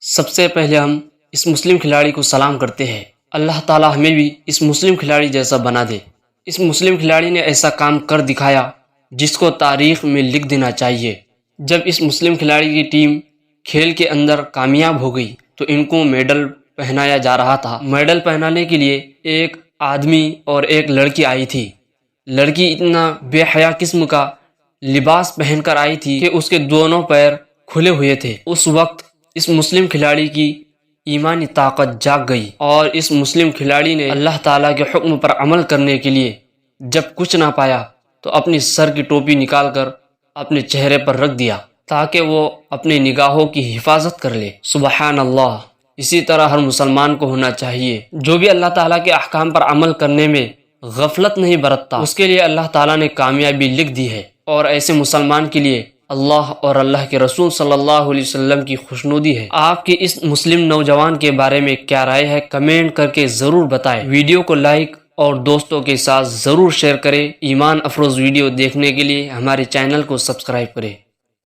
سب سے پہلے ہم اس مسلم کھلاڑی کو سلام کرتے ہیں۔ اللہ تعالی ہمیں بھی اس مسلم کھلاڑی جیسا بنا دے۔ اس مسلم کھلاڑی نے ایسا کام کر دکھایا جس کو تاریخ میں لکھ دینا چاہیے۔ جب اس مسلم کھلاڑی کی ٹیم کھیل کے اندر کامیاب ہو گئی تو ان کو میڈل پہنایا جا رہا تھا۔ میڈل پہنانے کے لیے ایک آدمی اور ایک لڑکی آئی تھی۔ لڑکی اتنا بے حیا قسم کا لباس پہن کر آئی تھی کہ اس کے دونوں پیر کھلے ہوئے تھے۔ اس وقت اس مسلم کھلاڑی کی ایمانی طاقت جاگ گئی اور اس مسلم کھلاڑی نے اللہ تعالیٰ کے حکم پر عمل کرنے کے لیے جب کچھ نہ پایا تو اپنی سر کی ٹوپی نکال کر اپنے چہرے پر رکھ دیا تاکہ وہ اپنی نگاہوں کی حفاظت کر لے۔ سبحان اللہ! اسی طرح ہر مسلمان کو ہونا چاہیے۔ جو بھی اللہ تعالیٰ کے احکام پر عمل کرنے میں غفلت نہیں برتتا اس کے لیے اللہ تعالیٰ نے کامیابی لکھ دی ہے، اور ایسے مسلمان کے لیے اللہ اور اللہ کے رسول صلی اللہ علیہ وسلم کی خوشنودی ہے۔ آپ کی اس مسلم نوجوان کے بارے میں کیا رائے ہے کمنٹ کر کے ضرور بتائیں۔ ویڈیو کو لائک اور دوستوں کے ساتھ ضرور شیئر کریں۔ ایمان افروز ویڈیو دیکھنے کے لیے ہمارے چینل کو سبسکرائب کریں۔